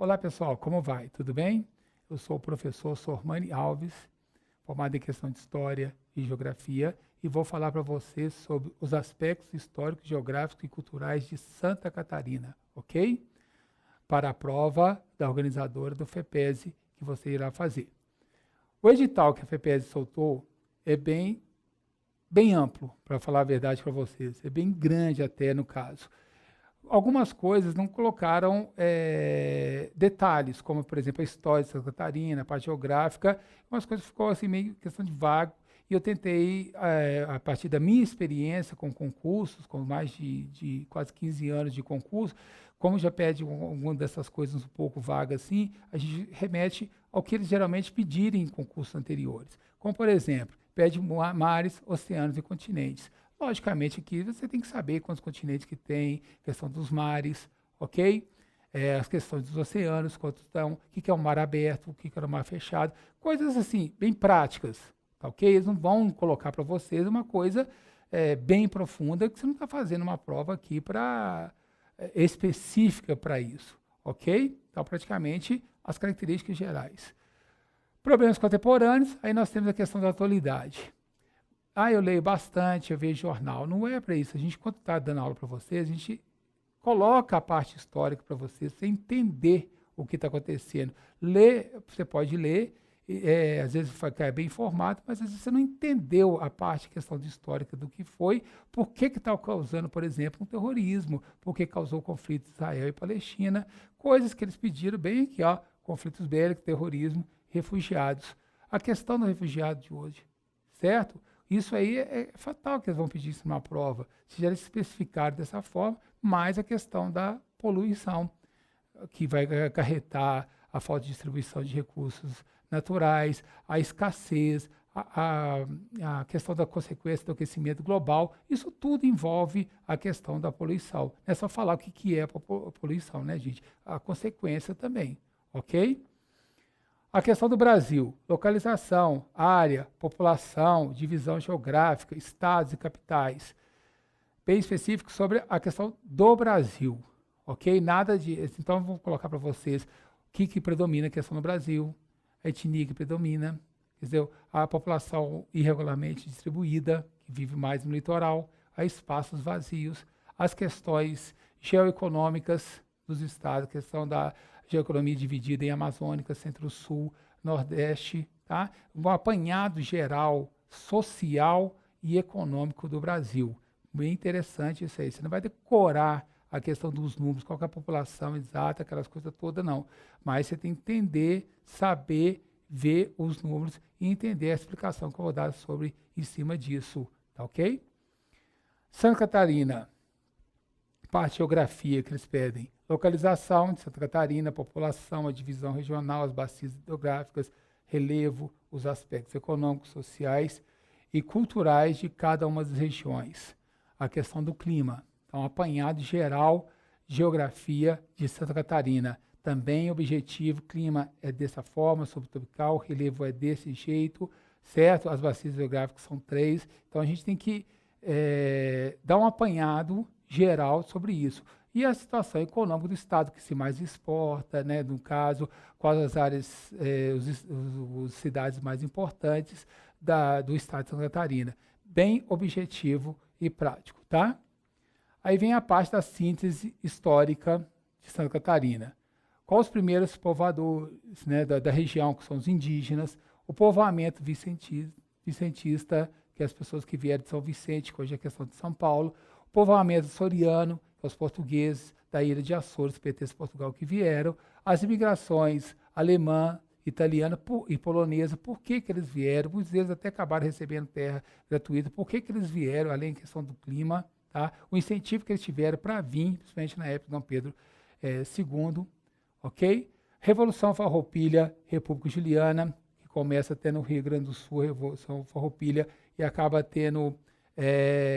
Olá pessoal, como vai? Tudo bem? Eu sou o professor Sormani Alves, formado em questão de História e Geografia, e vou falar para vocês sobre os aspectos históricos, geográficos e culturais de Santa Catarina, ok? Para a prova da organizadora do FEPESE que você irá fazer. O edital que a FEPESE soltou é bem amplo, para falar a verdade para vocês, é bem grande até no caso. Algumas coisas não colocaram detalhes, como, por exemplo, a história de Santa Catarina, a parte geográfica, umas coisas ficou assim meio questão de vago, e eu tentei, a partir da minha experiência com concursos, com mais de quase 15 anos de concurso, como já pede alguma dessas coisas um pouco vagas assim, a gente remete ao que eles geralmente pedirem em concursos anteriores. Como, por exemplo, pede mares, oceanos e continentes. Logicamente, aqui você tem que saber quantos continentes que tem, questão dos mares, ok? As questões dos oceanos, quantos estão, o que é um mar aberto, o que é um mar fechado, coisas assim, bem práticas, tá ok? Eles não vão colocar para vocês uma coisa bem profunda, que você não está fazendo uma prova aqui específica para isso, ok? Então, praticamente, as características gerais. Problemas contemporâneos, aí nós temos a questão da atualidade. Eu leio bastante, eu vejo jornal. Não é para isso. A gente, quando está dando aula para vocês, a gente coloca a parte histórica para vocês, para você entender o que está acontecendo. Ler, você pode ler, às vezes ficar bem informado, mas às vezes você não entendeu a parte, questão de histórica do que foi, por que está causando, por exemplo, um terrorismo, por que causou o conflito de Israel e Palestina, coisas que eles pediram bem aqui, ó, conflitos bélicos, terrorismo, refugiados. A questão do refugiado de hoje, certo? Isso aí é fatal que eles vão pedir isso numa prova, se já eles especificarem dessa forma, mais a questão da poluição, que vai acarretar a falta de distribuição de recursos naturais, a escassez, a questão da consequência do aquecimento global, isso tudo envolve a questão da poluição. Não é só falar o que é a poluição, né, gente? A consequência também, ok? A questão do Brasil, localização, área, população, divisão geográfica, estados e capitais. Bem específico sobre a questão do Brasil, ok? Nada de... Então, eu vou colocar para vocês o que predomina a questão do Brasil, a etnia que predomina, quer dizer, a população irregularmente distribuída, que vive mais no litoral, a espaços vazios, as questões geoeconômicas dos estados, a questão da geoeconomia dividida em Amazônica, Centro-Sul, Nordeste, tá? Um apanhado geral, social e econômico do Brasil. Bem interessante isso aí. Você não vai decorar a questão dos números, qual é a população exata, aquelas coisas todas, não. Mas você tem que entender, saber, ver os números e entender a explicação que eu vou dar sobre em cima disso, tá ok? Santa Catarina, parte de geografia que eles pedem. Localização de Santa Catarina, população, a divisão regional, as bacias hidrográficas, relevo, os aspectos econômicos, sociais e culturais de cada uma das regiões. A questão do clima. Então, apanhado geral, geografia de Santa Catarina. Também objetivo, clima é dessa forma, subtropical, relevo é desse jeito, certo? As bacias hidrográficas são 3. Então, a gente tem que dar um apanhado geral sobre isso. E a situação econômica do estado que se mais exporta, né? No caso, quais as áreas, as cidades mais importantes do estado de Santa Catarina. Bem objetivo e prático, tá? Aí vem a parte da síntese histórica de Santa Catarina. Quais os primeiros povoadores, né, da região, que são os indígenas, o povoamento vicentista, que é as pessoas que vieram de São Vicente, que hoje é a questão de São Paulo, o povoamento soriano, os portugueses da ilha de Açores, PT Portugal, que vieram, as imigrações alemã, italiana e polonesa, por que eles vieram? Muitos deles até acabaram recebendo terra gratuita, por que eles vieram, além da questão do clima, tá? O incentivo que eles tiveram para vir, principalmente na época de Dom Pedro II, ok? Revolução Farroupilha, República Juliana, que começa até no Rio Grande do Sul, Revolução Farroupilha, e acaba tendo...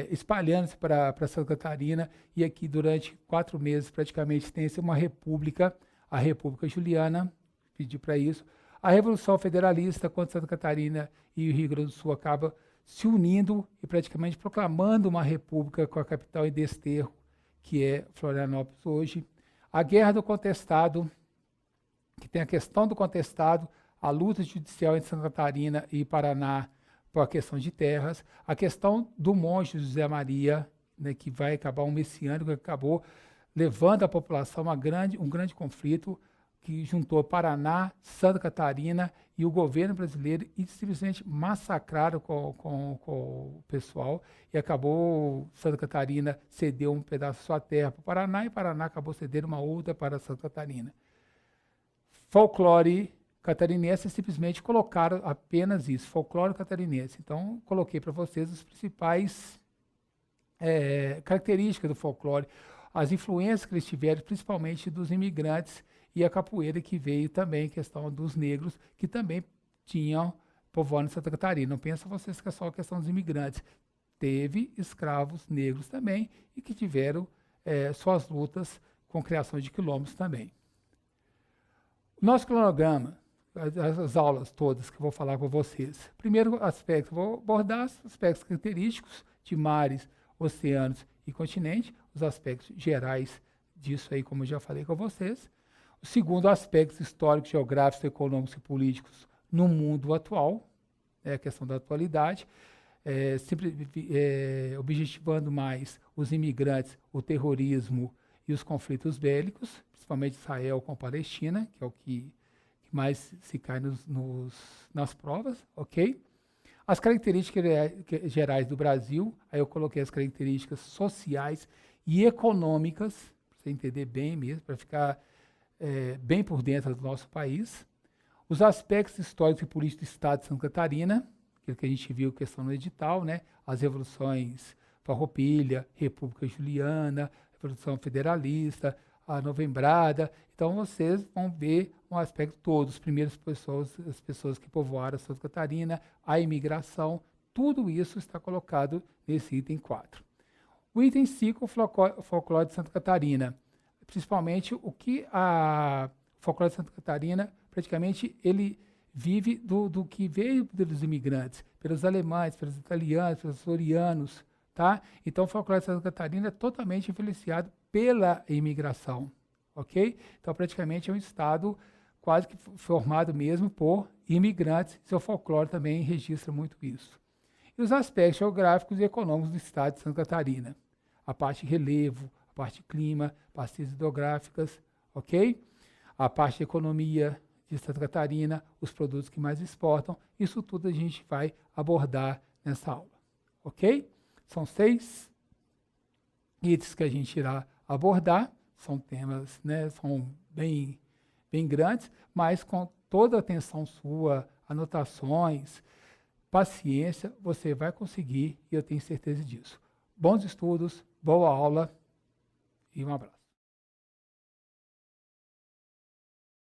espalhando-se para Santa Catarina, e aqui durante 4 meses praticamente tem-se uma república, a República Juliana, pediu para isso. A Revolução Federalista contra Santa Catarina e o Rio Grande do Sul acaba se unindo e praticamente proclamando uma república com a capital em Desterro, que é Florianópolis hoje. A Guerra do Contestado, que tem a questão do contestado, a luta judicial entre Santa Catarina e Paraná por a questão de terras, a questão do monge José Maria, né, que vai acabar um messiânico, que acabou levando a população a um grande conflito que juntou Paraná, Santa Catarina e o governo brasileiro e simplesmente massacraram com o pessoal e acabou Santa Catarina cedeu um pedaço de sua terra para o Paraná e Paraná acabou cedendo uma outra para Santa Catarina. Folclore catarinense simplesmente colocaram apenas isso, folclore catarinense. Então, coloquei para vocês as principais características do folclore, as influências que eles tiveram, principalmente dos imigrantes, e a capoeira que veio também, questão dos negros, que também tinham povoando Santa Catarina. Não pensam vocês que é só a questão dos imigrantes. Teve escravos negros também e que tiveram suas lutas com criação de quilombos também. Nosso cronograma, as aulas todas que eu vou falar com vocês. Primeiro aspecto, vou abordar os aspectos característicos de mares, oceanos e continente, os aspectos gerais disso aí, como eu já falei com vocês. O segundo, aspectos históricos, geográficos, econômicos e políticos no mundo atual, a questão da atualidade, objetivando mais os imigrantes, o terrorismo e os conflitos bélicos, principalmente Israel com a Palestina, que é o que mais se cai nas provas, ok? As características gerais do Brasil, aí eu coloquei as características sociais e econômicas, para você entender bem mesmo, para ficar bem por dentro do nosso país. Os aspectos históricos e políticos do Estado de Santa Catarina, aquilo que a gente viu, questão no edital, né? As revoluções Farroupilha, República Juliana, Revolução Federalista, a Novembrada. Então, vocês vão ver um aspecto todo, as pessoas que povoaram Santa Catarina, a imigração, tudo isso está colocado nesse item 4. O item 5, o folclore de Santa Catarina. Principalmente o que o folclore de Santa Catarina, praticamente, ele vive do que veio dos imigrantes, pelos alemães, pelos italianos, pelos açorianos, tá? Então, o folclore de Santa Catarina é totalmente influenciado pela imigração, ok? Então, praticamente, é um estado quase que formado mesmo por imigrantes. Seu folclore também registra muito isso. E os aspectos geográficos e econômicos do estado de Santa Catarina. A parte de relevo, a parte de clima, bacias hidrográficas, ok? A parte de economia de Santa Catarina, os produtos que mais exportam, isso tudo a gente vai abordar nessa aula, ok? São 6 itens que a gente irá abordar, são temas, né, são bem grandes, mas com toda a atenção sua, anotações, paciência, você vai conseguir, e eu tenho certeza disso. Bons estudos, boa aula, e um abraço.